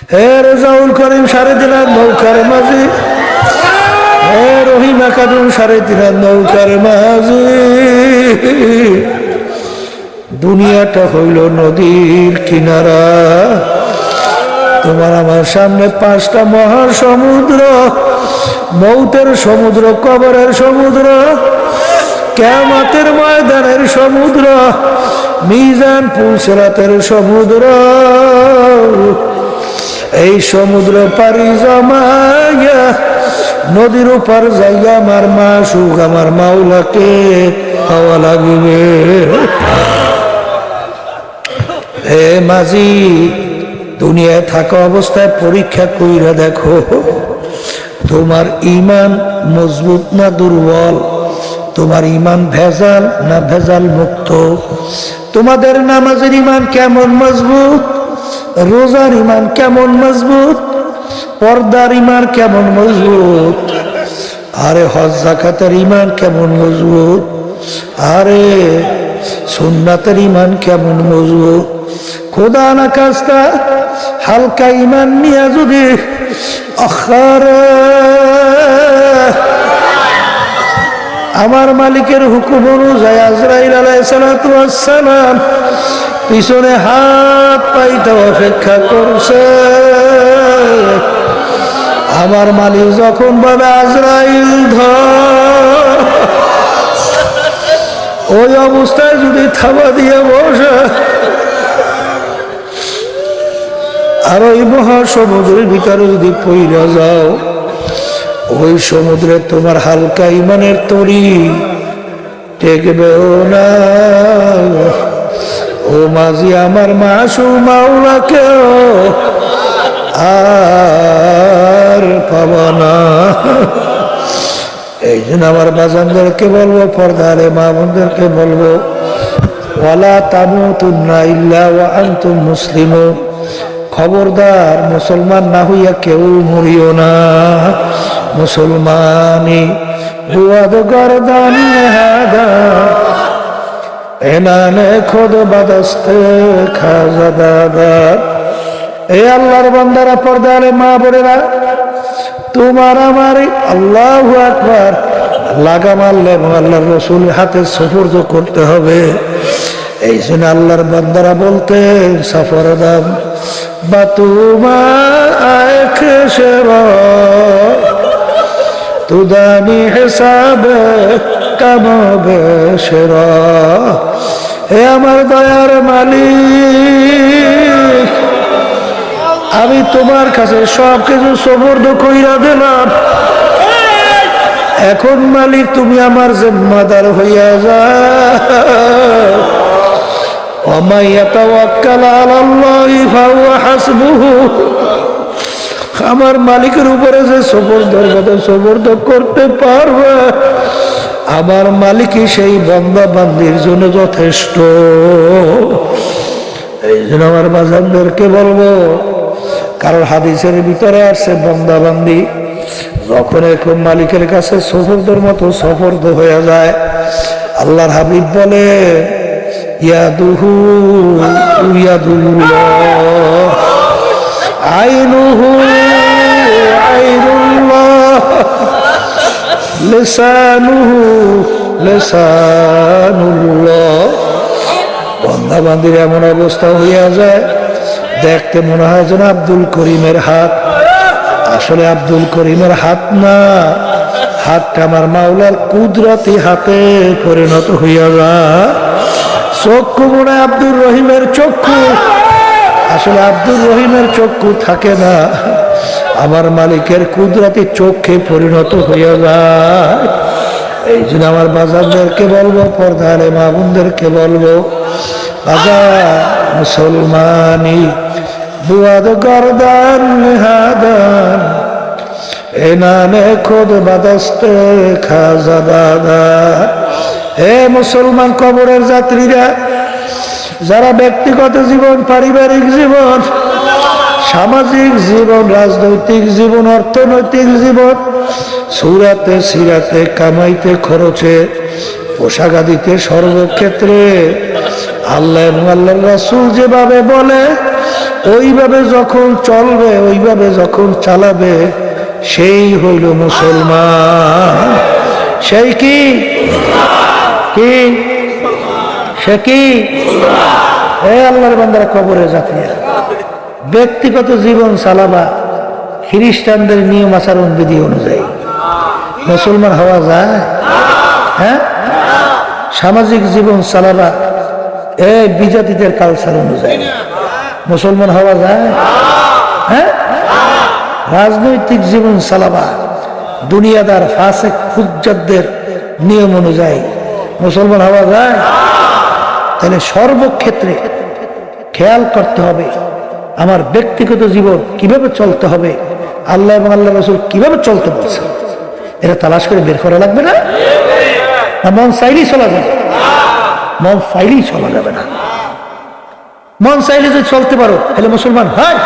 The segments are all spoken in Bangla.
হে রেজাউল করিম 3.5 নৌকার মাঝি, হে রহিমা খাতুন 3.5 নৌকার মাঝি। দুনিয়াটা হইল নদীর কিনারা, তোমার আমার সামনে 5টা মহাসমুদ্র, মৌতের সমুদ্র, কবরের সমুদ্র, কিয়ামতের ময়দানের সমুদ্র, মিজান পুলসিরাতের সমুদ্র। এই সমুদ্র পারি জমাইয়া নদীর উপর যাইয়া আমার মাসুক আমার মাওলাকে পাওয়া লাগবে। হে মাঝি, দুনিয়ায় থাকা অবস্থায় পরীক্ষা কইরা দেখো তোমার ঈমান মজবুত না দুর্বল, তোমার ঈমান ভেজাল না ভেজাল মুক্ত, তোমাদের নামাজের ঈমান কেমন মজবুত, রোজার ঈমান কেমন মজবুত, পর্দার ঈমান কেমন মজবুত, আরে হজ যাকাতের ঈমান কেমন মজবুত, আরে সুন্নাতের ঈমান কেমন মজবুত। খোদা না খাস্তা হালকা ঈমান নিয়ে যদি আমার মালিকের হুকুম অনুযায়ী আজরাইল আলাইহিস সালাতু ওয়াস সালাম পিছনে হাত পাইতে অপেক্ষা করছে, আমার মালিক যখন বলে আজরাইল ধর, ওই অবস্থায় যদি থাবা দিয়ে বসে আর ওই মহাসমুদ্রের ভিতরে যদি পইরা যাও, ওই সমুদ্রে তোমার হালকা ঈমানের তরি টেকবেও না। ও মাঝি, আমার মাসুম মাওলাকেও আর পাবো না। এই জন্য আমার বাজানদেরকে বলবো, পর্দারে মা বোনদেরকে বলবো, ওয়ালা তামুতুন্না ইল্লা ওয়া আনতুম মুসলিমুন, খবরদার মুসলমান না হইয়া কেউ মরিও না। মুসলমানি বুয়াদ গরদানি হাদা এনানে খোদ বাদস্তে খাজা দাদা। এ আল্লাহর বান্দারা, পর্দারে মা বোনেরা, তোমার আমার আল্লাহু আকবার লাগাম আল্লাহ এবং আল্লাহর রাসূলের হাতে সুপর্দ করতে হবে। এই জন্য আল্লাহর বান্দারা বলতেন সফরদাম বাতুমা আখশরা তুদানি হিসাব কামবেশরা। হে আমার দয়ার মালিক, আমি তোমার কাছে সব কিছু সুপর্দ কইরা দিলাম, এখন মালিক তুমি আমার জিম্মাদার হইয়া যাও। ওয়া ইয়াতাওয়াক্কাল আলাল্লাহি ফাহুয়া হাসবুহু। আমার মালিকের উপরে যে সুপর্দ করতে পারবে, আমার মালিকই সেই বান্দা বান্দির জন্য যথেষ্ট। এই জন্য আমার বাজানদেরকে বলবো, কারণ হাদিসের ভিতরে আসছে বান্দা বান্দি যখন এরকম মালিকের কাছে সুপর্দের মতো সুপর্দ হয়ে যায়, আল্লাহর হাবিব বলে ইয়াদুহু ইয়াদুল্লাহ, আইনুহু আইনুল্লাহ, লিসানুহু লিসানুল্লাহ। বান্দা বান্দির এমন অবস্থা হইয়া যায়, দেখতে মনে হয় যেন আব্দুল করিমের হাত, আসলে আব্দুল করিমের হাত না, হাতটা আমার মাওলার কুদরতি হাতে পরিণত হইয়া যায়। চক্ষু মনে হয় আব্দুর রহিমের চক্ষু, আসলে আব্দুর রহিমের চক্ষু থাকে না, আমার মালিকের কুদরতি চোখে পরিণত হইয়া যায়। এই জন্য আমার বাজারদেরকে বলবো, পর্দারে মা বোনদেরকে বলবো, বাজার মুসলমানি বুয়াদ গরদান হাদান এনানে খোদ বাদস্তে খাজা দাদা। হে মুসলমান কবরের যাত্রীরা, যারা ব্যক্তিগত জীবন, পারিবারিক জীবন, সামাজিক জীবন, রাজনৈতিক জীবন, অর্থনৈতিক জীবন, সুরাতে সিরাতে, কামাইতে খরচে, পোশাক আদিতে, সর্বক্ষেত্রে আল্লাহ এবং আল্লাহর রাসূল যেভাবে বলে ওইভাবে যখন চলবে, ওইভাবে যখন চালাবে, সেই হইল মুসলমান। সেই কি কি সে কি? আল্লাহর বান্দারা, কবরে যাত্রীরা, ব্যক্তিগত জীবন চালাবা খ্রিস্টানদের নিয়ম আচরণ বিধি অনুযায়ী, মুসলমান হওয়া যায়? হ্যাঁ? সামাজিক জীবন চালাবা এই বিজাতিদের কালচার অনুযায়ী, মুসলমান হওয়া যায়? হ্যাঁ? রাজনৈতিক জীবন চালাবা দুনিয়াদার ফাসেক ফুজ্জারদের নিয়ম অনুযায়ী, মুসলমান হওয়া যায়? তাহলে সর্বক্ষেত্রে খেয়াল করতে হবে আমার ব্যক্তিগত জীবন কিভাবে চলতে হবে, আল্লাহ এবং আল্লাহ রাসূল কিভাবে চলতে বলছে, এটা তালাশ করে বের করা লাগবে না? মন চাইলেই চলা যাবে? মন চাইলেই চলা যাবে না। মন চাইলে যদি চলতে পারো তাহলে মুসলমান হয়?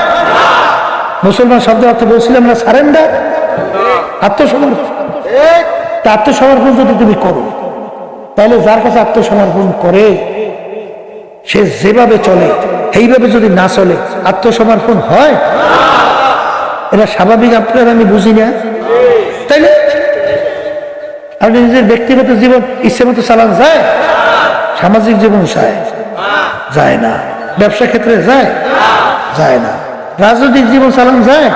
মুসলমান শব্দ অর্থ বলছিলাম না সারেন্ডার, আত্মসমর্পণ। আত্মসমর্পণ যদি তুমি করো, তাহলে যার কাছে আত্মসমর্পণ করে সে যেভাবে চলে সেইভাবে যদি না চলে, আত্মসমর্পণ হয়? এটা স্বাভাবিক, আপনার আমি বুঝি না। তাইলে আপনি নিজের ব্যক্তিগত জীবন ইচ্ছে মতো চালান যায়? সামাজিক জীবন যায় না। ব্যবসা ক্ষেত্রে যায় না। রাজনৈতিক জীবন চালান যায়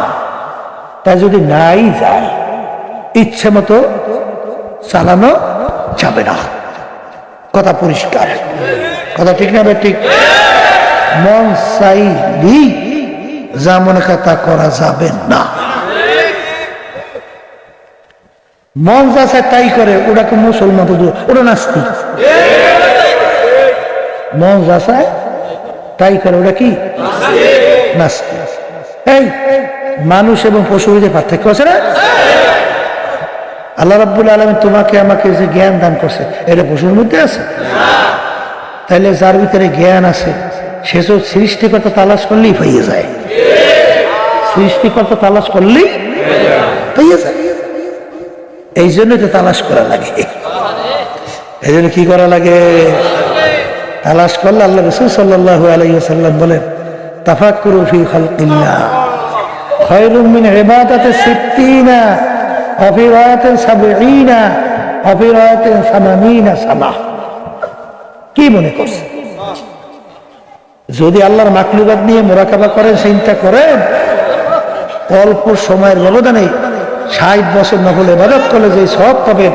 না। তাই যদি নাই যায়, ইচ্ছে মতো চালানো যাবে না। কথা পরিষ্কার, কথা ঠিক না? ঠিক। মন চাইলেই যা মনে করে তা করা যাবে না। মন যা চায় তাই করে, ওটাকে মুসলমান, ওটা নাস্তিক। মন যা চায় তাই করে, ওটা কি? নাস্তিক। এই মানুষ এবং পশুদের পার্থক্য আছে না? আল্লাহ রাব্বুল আলামিন তোমাকে আমাকে যে জ্ঞান দান করছে, এটা পশুর মধ্যে আছে? তাইলে যার ভিতরে জ্ঞান আছে সে তো সৃষ্টিকর্তা তালাশ করলেই পাইয়ে যায়। সৃষ্টিকর্তা তালাশ করলেই পাইয়ে যায়। এই জন্য তো তালাশ করা লাগে। এই জন্য কি করা লাগে? তালাশ করলে আল্লাহ রাসূল সাল্লাল্লাহু আলাইহি ওয়াসাল্লাম বলেন, তাফাক্কুরু ফি খালকিল্লাহ খায়রুম মিন ইবাদাতি সিত্তিনা ওয়া ফি রায়াতিন সাবঈনা ওয়া ফি রায়াতিন সামানিনা সানা। কি মনে করছে? যদি আল্লাহর মাখলুকাত নিয়ে মুরাকাবা করেন, চিন্তা করেন, অল্প সময়ের ব্যবধানে 60 বছর নফল ইবাদত করলে যে সব পাবেন,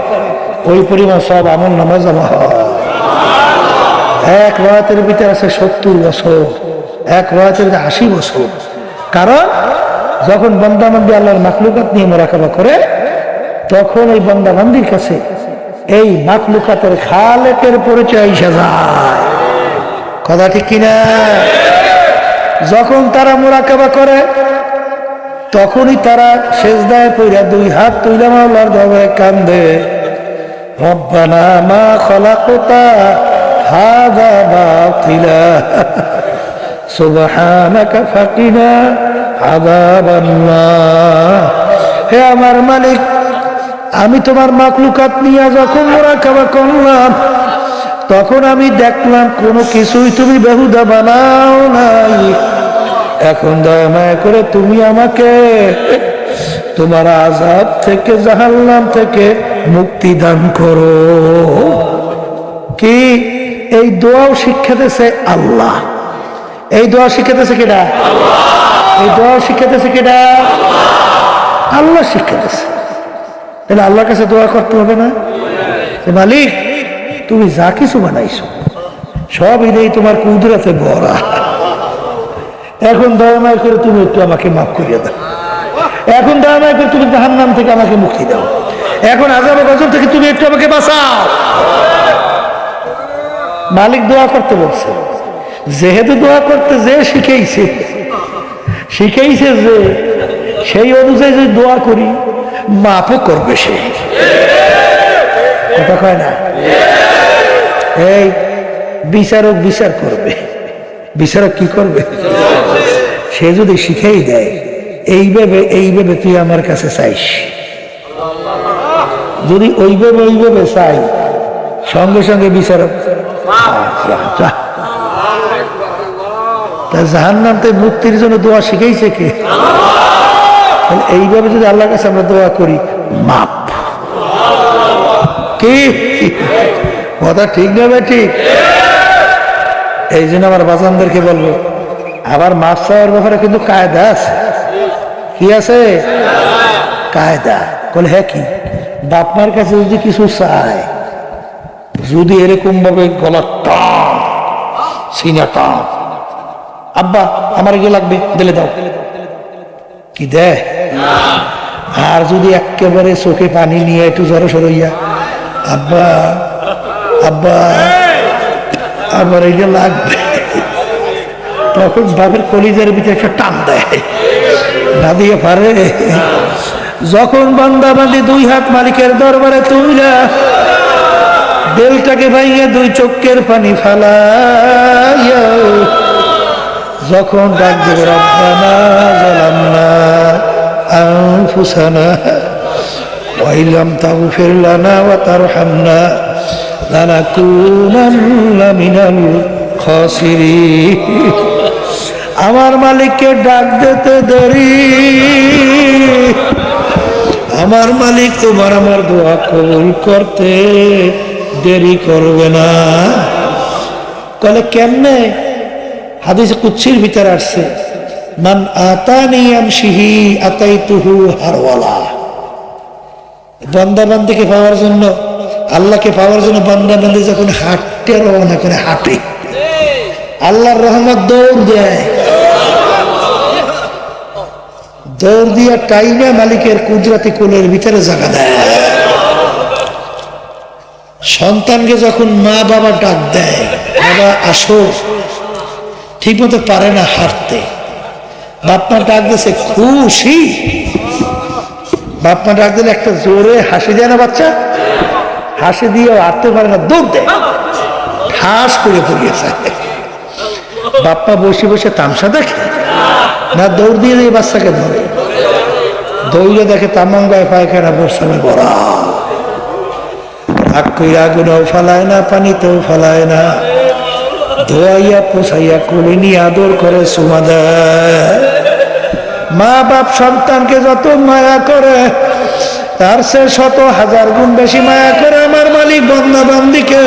ওই পরিমাণ সব আমল নামাজ জমা হয়। এক রাতের ভিতরে আছে 70 বছর, এক রাতের 80 বছর। কারণ যখন বান্দা-বান্দী আল্লাহর মাখলুকাত নিয়ে মুরাকাবা করে, তখন ওই বান্দা-বান্দির কাছে এই মাখলুকাতের খালেকের পরিচয় এসে যায়। কথা ঠিক কিনা? যখন তারা মুরাকাবা করে, তখনই তারা সেজদায় পড়ে 2 হাত তুলে মাওলার দরবারে কান্দে, রব্বানা মা খালাকতা হাযা বাতিলা সুবহানাকা ফাকিনা আযাবান্নার। হে আমার মালিক, আমি তোমার মাখলুকাত নিয়ে যখন মুরাকাবা করলাম, তখন আমি দেখলাম কোনো কিছুই তুমি বেহুদা বানাও নাই। এখন দয়া মায়া করে তুমি আমাকে তোমার আযাব থেকে, জাহান্নাম থেকে মুক্তি দান করো। কি এই দোয়াও শিক্ষাতেছে আল্লাহ। এই দোয়া শিক্ষাতেছে কেডা? এই দোয়া শিক্ষাতেছে কেডা? আল্লাহ শিক্ষাতেছে। তাহলে আল্লাহর কাছে দোয়া করতে হবে না? মালিক, তুমি যা কিছু বানাইছো সব ইদেই তোমার কুদরতে ভরা। এখন দয়া মায়া করে তুমি একটু আমাকে মাফ করিয়ে দাও। এখন দয়া মায়া করে তুমি জাহান্নাম থেকে আমাকে মুক্তি দাও। এখন আযাব গজব থেকে তুমি একটু আমাকে বাঁচাও। মালিক দোয়া করতে বলছে, যেহেতু দোয়া করতে যে শিখেইছে যে সেই অনুযায়ী যদি দোয়া করি, মাফও করবে সে। কথা কয় না? এই বিচারক বিচার করবে। বিচারক কি করবে? সে যদি শিখেই দেয়, এইভাবে তুই আমার কাছে চাইস, যদি ওইভাবে চাই, সঙ্গে সঙ্গে বিচারক তা জাহান্নাম থেকে মুক্তির জন্য দোয়া শিখাইছে কে? এইভাবে যদি আল্লাহর কাছে আমরা দোয়া করি, মাপ কি কথা ঠিক না ভাই? ঠিক। এই জন্য আমার বাজানদেরকে বলবো, আবার মাপ চাওয়ার ব্যাপারে কিন্তু কায়দা আছে। কি আছে? কায়দা। বলে হ্যাঁ, কি বাপ মার কাছে যদি কিছু চায়, যদি এরকম ভাবে গলা টান, সিনা টান, আব্বা আমার এগুলো লাগবে, দিলে দাও, কি দেয়? আর যদি একেবারে চোখে পানি নিয়ে একটু জড়ো সরইয়া, আব্বা আব্বা আমার এইটা লাগবে, তখন বাপের কলিজার ভিতরে একটা টান দেয়, না দিয়ে পারে। যখন বান্দা বান্দি দুই হাত মালিকের দরবারে তুইলা দেলটাকে ভাইয়া দুই চোখের পানি ফালাইয়া যখন ডাক দেবে, রব্বানা যালামনা আনফুসানা ওয়া ইল্লাম তাগফির লানা ওয়া তারহামনা লানাকুনান্না মিনাল খাসিরিন। আমার মালিককে ডাক দিতে দেরি, আমার মালিক তোমার আমার দোয়া কবুল করতে দেরি করবে না। তাহলে কেমনে? হাদিসে কুদসির ভিতরে আসছে, মান আতানি আমশিহি আতাইতুহু হারওয়ালা। বান্দা বান্দিকে পাওয়ার জন্য, আল্লাহকে পাওয়ার জন্য বান্দা বান্দি যখন হাঁটতে রওনা করে, হাঁটে, আল্লাহর রহমত দৌড় দেয়, দৌড় দিয়া টাইনা মালিকের কুদরতি কোলের ভিতরে জায়গা দেয়। সন্তানকে যখন মা বাবা ডাক দেয়, বাবা আসো, ঠিক মতো পারে না হাঁটতে, বাপমা ডাক দিয়েছে খুশি, বাপমা ডাক দিলে একটা জোরে হাসি দেয় না বাচ্চা, হাসি দিয়ে হাঁটতে পারে না, দৌড় দেয়, ঠাস করে পড়িয়েছে। বাপ্পা বসে বসে তামসা দেখে না, দৌড় দিয়ে দিয়ে বাচ্চাকে ধরে, দৌড়ে দেখে তামাঙ্গায় পায়খানা বর্ষামে ভরা, আগুনেও ফালায় না, পানিতেও ফালায় না, ধোয়াইয়া পোছাইয়া কোলে নিয়ে আদর করে চুমা দেয়। মা বাপ সন্তানকে যত মায়া করে, তার সে 100,000 গুণ বেশি মায়া করে আমার মালিক বান্দা বান্দিকে।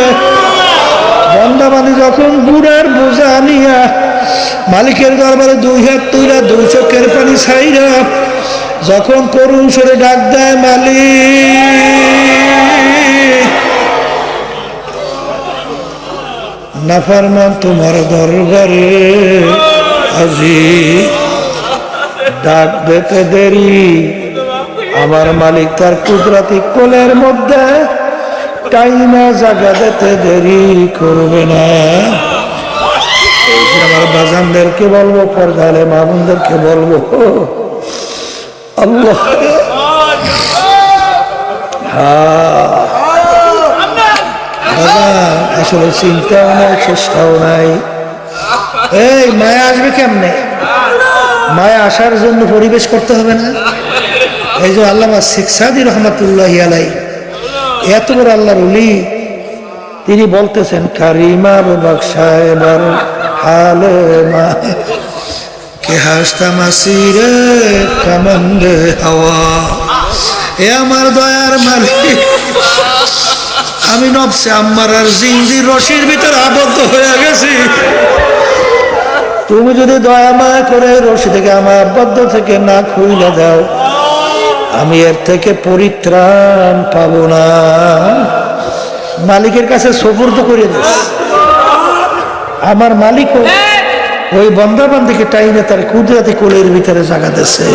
বান্দা বান্দি যখন গুড়ার বোঝা নিয়া মালিকের দরবারে দুই হাত তুইরা দুই চোখের পানি ছাইরা যখন করুণ সুরে ডাক দেয়, মালিক নাফরমান তোমার দরবারে আজি, ডাক দিতে দেরি, আমার মালিক তার কুদরতি কোলের মধ্যে টাইনা জায়গা দিতে দেরি করবে না। আমার বাজানদেরকে বলবো, পর্দালে মা বোনদেরকে বলবো, আল্লাহ আসলে চিন্তাও নাই, চেষ্টাও নাই। এই মায়া আসবে কেমনে? মায়া আসার জন্য পরিবেশ করতে হবে না? এই যে আল্লামা শেখ সাদি রহমতুল্লাহি আলাইহি, এত বড় আল্লাহর ওলি, তিনি বলতেছেন, কারিমা ববখশা এবার হালে মা কে হাসতা মাসিরে কামন্দে হাওয়া। এ আমার দয়ার মালিক, আমি নফসে আম্মারার জিনজির রশির ভিতরে আবদ্ধ হয়ে গেছি, তুমি যদি দয়া মায়া করে রশি থেকে আমার আবদ্ধ থেকে না খুইলা দাও, আমি এর থেকে পরিত্রাণ পাবো না। মালিকের কাছে সুপুর্দ করে দিস। আমার মালিক ওই বান্দা বান্দিকে টাইনে তার কুদরতি কোলের ভিতরে জায়গা দিয়েছে।